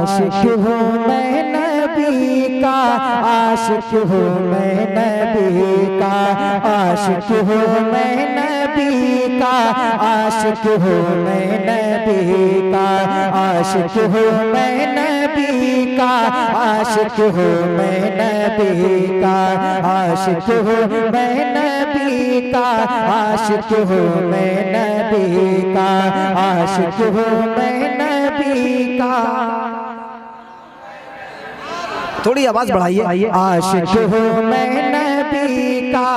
आशिक हूँ मैं नबी का, आशिक हूँ मैं नबी का, आशिक हूँ मैं नबी का, आशिक हूँ मैं नबी का, आशिक हूँ मैं नबी का, आशिक हूँ मैं नबी का, आशिक हूँ मैं नबी का, आशिक हूँ मैं नबी का, आशिक हूँ मैं नबी का। थोड़ी आवाज बढ़ाइए। आशिक हूँ मैं नबी का।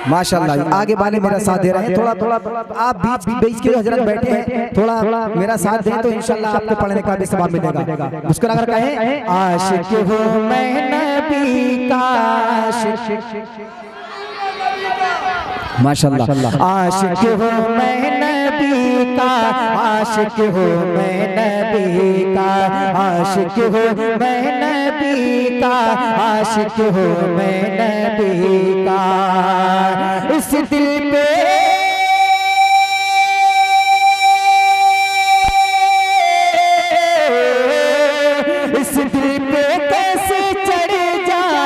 माशाल्लाह। आगे वाले मेरा साथ दे रहे हैं। थोड़ा थोड़ा आप बीच बीच के हजरत बैठे हैं, थोड़ा मेरा साथ दें तो इंशाल्लाह आपको पढ़ने का भी सवाब मिलेगा। मुस्कुरा कर कहें आशिक हूँ मैं नबी का, माशाल्लाह। आशिक हूँ मैं नबी का, आशिक हूँ मैं नबी का, आशिक हूँ मैं नबी का, आशिक हूँ मैं नबी का। इस दिल पे इस दिल पे कैसे चढ़ जाए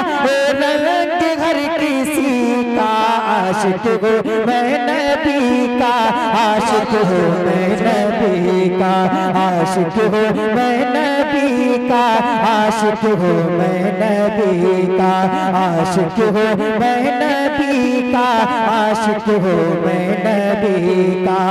रंग हर किसी का। आशिक हूँ मैं नबी का, आशिक हूँ मैं नबी का, आशिक हूँ मैं नबी का, आशिक हूँ मैं नबी का, आशिक हूँ मैं नबी का, आशिक हूँ मैं नबी का।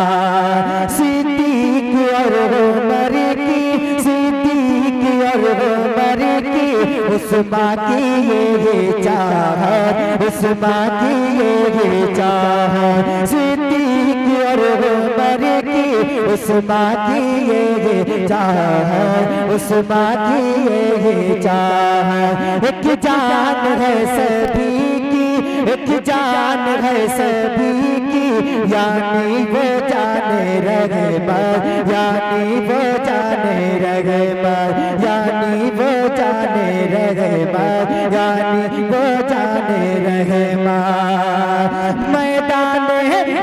सिद्दीक और उमर की, सिद्दीक और उमर की, उस्मा की ये चाहत, उस्मा की ये चाहत। सिद्दीक और उमर की, उस्मा की ये चाहत, उस्मा की ये चाहत। एक जान है सभी की, एक जान है सभी की, यानी वो जाने रहमत, यानी वो जाने रहमत, यानी वो जाने रहमत, यानी वो जाने रहमत। मैदान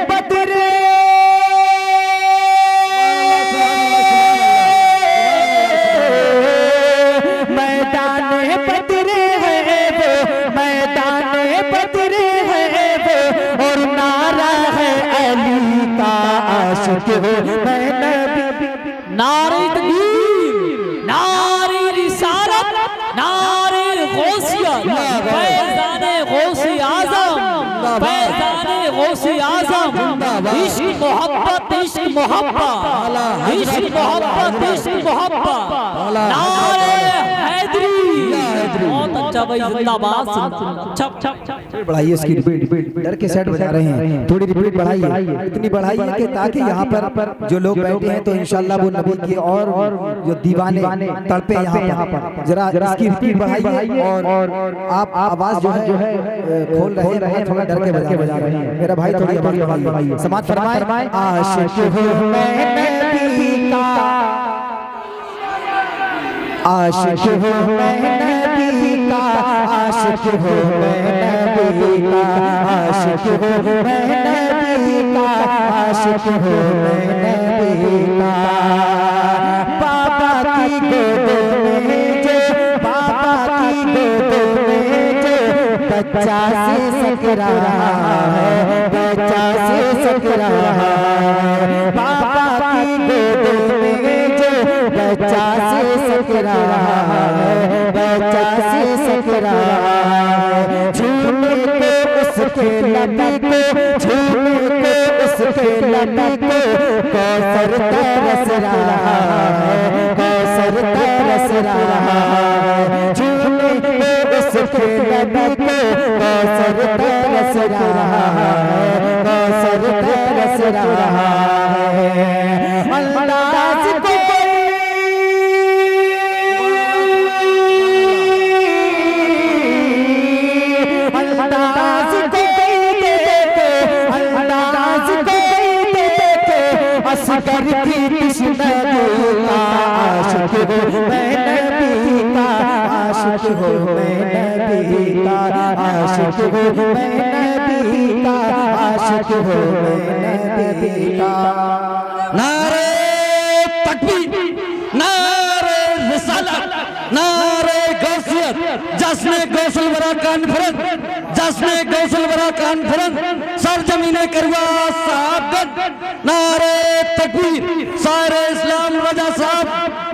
बदर मैदान बदर है वो, मैदान बदर है वो, और नारा है अली का। आशिक हूँ मैं नबी, नारे तकबीर, नारे रिसालत, नारे गौसियत, फैज़ाने गौसे आज़म, फैज़ाने गौसे आज़म। इश्क मोहब्बत, इश्क मोहब्बत, इश्क मोहब्बत, इश्क मोहब्बत। नारे हैदरी। बहुत अच्छा भाई, जिंदाबाद। छप छप छप बढ़ाइए इसकी रिपीट, डर के सेट बजा रहे हैं, थोड़ी रिपीट बढ़ाइए, इतनी बढ़ाइए कि ताकि यहाँ पर जो लोग बैठे हैं तो इंशाल्लाह वो नबी की और जो दीवाने तड़पे यहाँ पर। जरा इसकी रिपीट बढ़ाइए और आप आवाज जो है खोल रहे हैं, थोड़ा डर के बजा रहे हैं। मेरा भाई थोड़ी आवाज बढ़ाइए, समाज फरमाए। आशिक हूँ मैं नबी का, आशिक हूँ मैं नबी का, आशिक हूँ मैं नबी का, आशिक हूँ मैं नबी का, आशिक हूँ मैं नबी का। बाबा की गोद में जो, बाबा की गोद में जो बच्चा से सक रहा है, बच्चा से सक रहा है। बाबा की गोद में जो बच्चा से सक रहा है, बच्चा से सक रहा है। झूमे को उसके लबी को, झूमे को उसके लबी को, कौसर तरस रहा है, कौसर तरस रहा है। झूमे को उसके लबी को, कौसर तरस रहा है, कौसर तरस रहा है। अंदाज को असगर की कृष्ण का। आशिक हूँ मैं नबी का, आशिक हूँ मैं नबी का, आशिक हूँ मैं नबी का, आशिक हूँ मैं नबी का। नारे तकबीर, जश्न गौसल वरा कॉन्फ्रेंस, जश्न गौसल वरा कॉन्फ्रेंस सरजमीने करवा साहबगंज, नारे तकबीर। शायर इस्लाम रजा साहब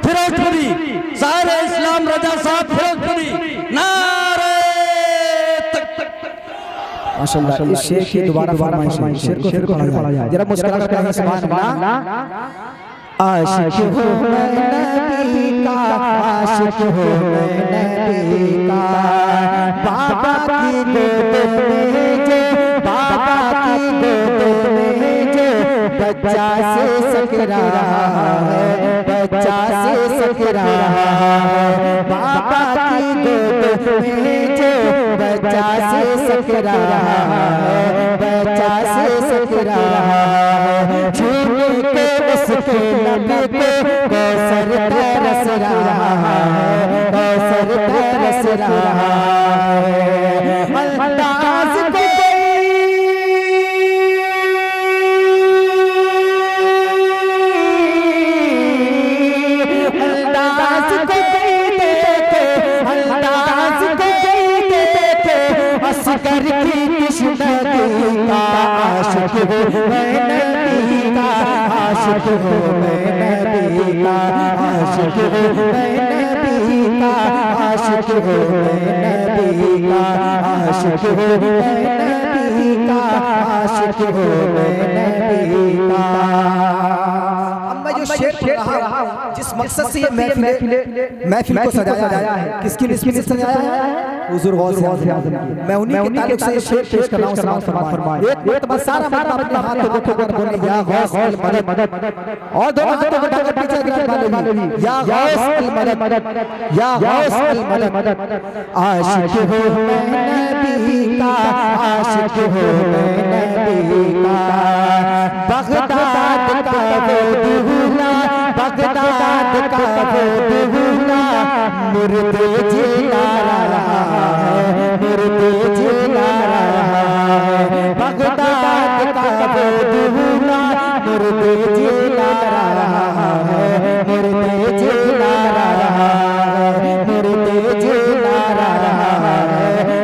फिरोजपुरी, शायर इस्लाम रजा साहब फिरोजपुरी, नारे माशाअल्लाह। इस शेर की दोबारा फरमाइश है, शेर को फिर पढ़ा जाए, जरा मुस्कुरा कर कहें सुभान अल्लाह। आशिक हो मैं नबी का, आशिक हो मैं नबी का, बाबा की गोद में जो, बाबा की गोद में जो बच्चा से सकरा है, बच्चा से सकरा है, बाबा की गोद में जो बच्चा से सकरा है, बच्चा से सकरा है, छूने के उसके लब पे कौसर तरस रहा है, कौसर तरस रहा है। अंदाज को असगर की किस्मत का आशिक हो मैं नबी का, आशिक हो मैं नबी का, आशिक हो मैं नबी का, आशिक हो मैं नबी का, आशिक हो मैं नबी का, आशिक हो मैं नबी का। अब मैं जो शेर पढ़ रहा हूं, जिस मकसद से ये महफिल को सजाया है, किसकी निस्बत से सजाया है? हुजूर गौस आज़म। मैं उन्हीं के ताल्लुक से शेर पेश कर रहा हूं, समाअत फरमाएं। एक मर्तबा सारा मर्तबा अपने हाथ को देखो कर बोले या गौस अल मदद, और दोनों हाथों को ढक पीछे गिरफ्तार वाले भी या गौस अल मदद, या गौस अल मदद। आशिक हो मैं नबी का, आशिक हो मैं नबी का, बगदाद का वो दूल्हा, बगदाद का वो दूल्हा मुर्दे जिला रहा है, मुर्दे जिला रहा है, बगदाद का वो दूल्हा मुर्दे जिला रहा है, मुर्दे जिला रहा है, मुर्दे जिला रहा है,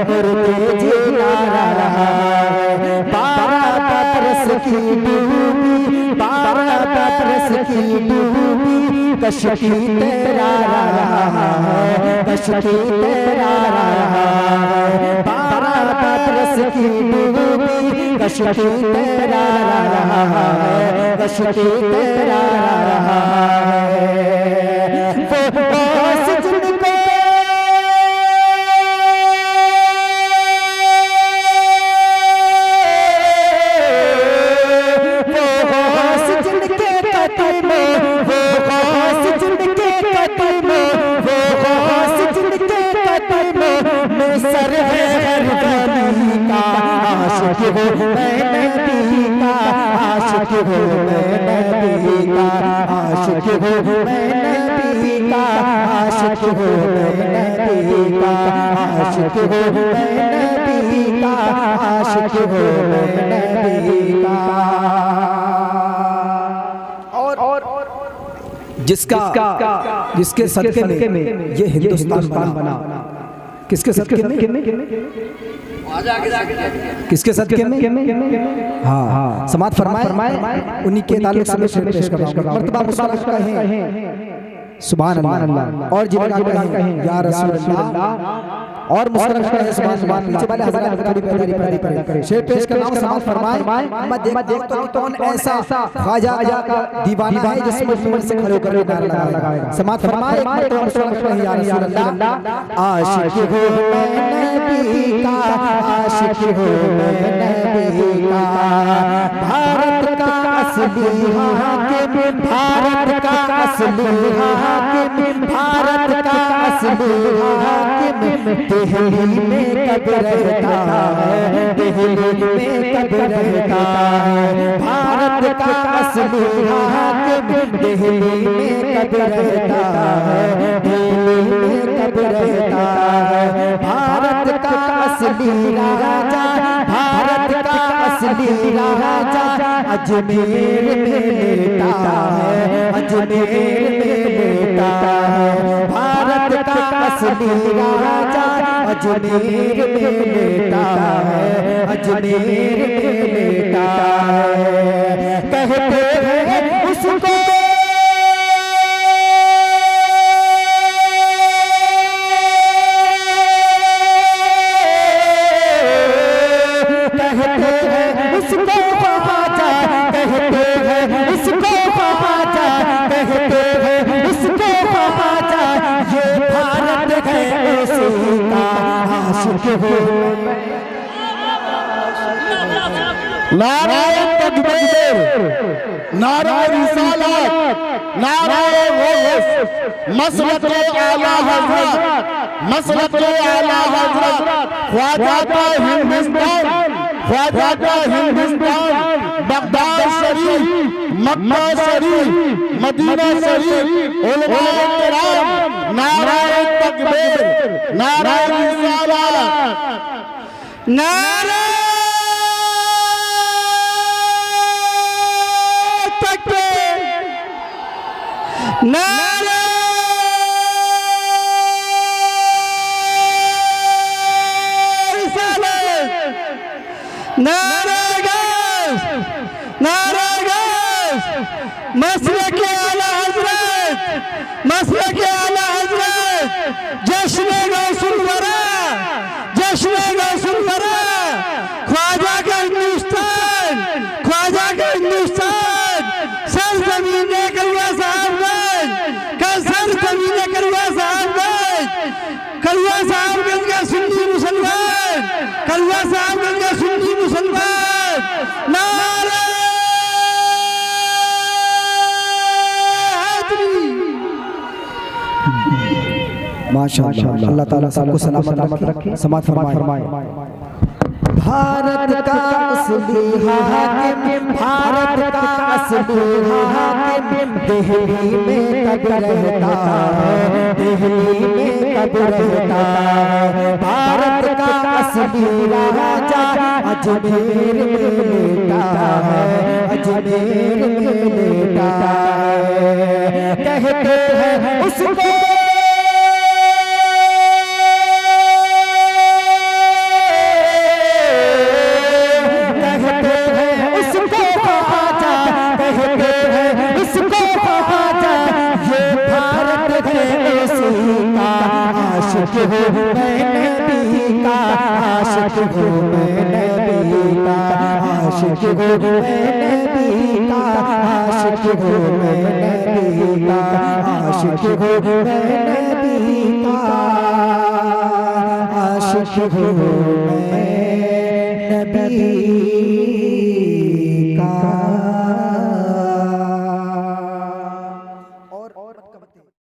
मुर्दे जिला रहा है। 12 बरस की डूबी, 12 बरस की डूबी कश्ती तेरा रहा है, कश्ती तेरा रहा है। 12 बरस की डूबी कश्ती तेरा रहा है, कश्ती तेरा रहा है। वो गौस जिनको सर है हर गली का, आशिक हो मैं नबी का, आशिक हो मैं नबी का, आशिक हो मैं नबी का, आशिक हो मैं नबी का, आशिक हो मैं नबी का, आशिक हो मैं नबी का। और जिसके सदके में ये हिंदुस्तान बना, किसके सदके में? किसके सदके में? हाँ, समाअत फरमाए। उन्हीं के ताल्लुक से मैं शेर पेश कर रहा हूं। मर्तबा मुस्कुरा कहें सुभान अल्लाह, और जिबरा कहें या रसूल अल्लाह, और मुस्कुरा कहें सुभान अल्लाह। वाले हज़रात थोड़ी पैदारी करें, शेर पेश कर रहा हूं, समाअत फरमाए। मैं देखता हूं कौन ऐसा ख्वाजा का दीवाना है जिस मजलिस से खड़े होकर नारा लगाएगा। समाअत फरमाए। मर्तबा मुस्कुरा कहें या रसूल अल्लाह। आशिक हो मैं नबी का, आशिक हो मैं नबी का, भारत का असली हाकिम, भारत का असली हाकिम, भारत का असली हाकिम दिल्ली में कब रहता है, दिल्ली में कब रहता है, भारत का असली हाकिम दिल्ली में कब रहता है, दिल्ली में कब रहता है, भारत का असली राजा, भारत का असली राजा अजमेर में लेटा है, अजमेर में लेटा है, भारत का असली राजा अजमेर में लेटा है, अजमेर में लेटा है। कहते हैं उसको नाराए तकबीर, नाराए रिसालत, नाराए गौस, मसलके आला हज़रत, मसलके आला हज़रत, ख्वाजा का हिंदुस्तान, ख्वाजा का हिंदुस्तान, बगदाद शरीफ, मक्का शरीफ, मदीना शरीफ, उलमाए किराम, नाराए तकबीर, नाराए रिसालत, नाराए नारे रिसालत, नारे गौस, नारे गौस, मसलके आला हज़रत, मसलके आला हज़रत, जश्न गौसुल वरा, जश्न गौसुल वरा, ख्वाजा का हिंदुस्तान, ख्वाजा का हिंदुस्तान, सरज़मीने कलवा साहबगंज, सरज़मीने कलवा साहबगंज, कलवा साहबगंज का सुन्नी मुसलमान, कलवा साहबगंज का सुन्नी मुसलमान, नारे हैदरी। माशाअल्लाह, अल्लाह ताला सबको सलामत रखे, समात फरमाए। भारत का असली हाकिम, भारत का असली हाकिम, दिल्ली में कब रहता है, दिल्ली में कब रहता है। भारत का असली राजा अजमेर में लेटा है, अजमेर में लेटा है। कहते हैं उसको आशिक हूँ मैं नबी का, आशिक हूँ मैं नबी का, आशिक हूँ मैं नबी का, आशिक हूँ मैं नबी का, आशिक हूँ मैं नबी का, आशिक हूँ मैं नबी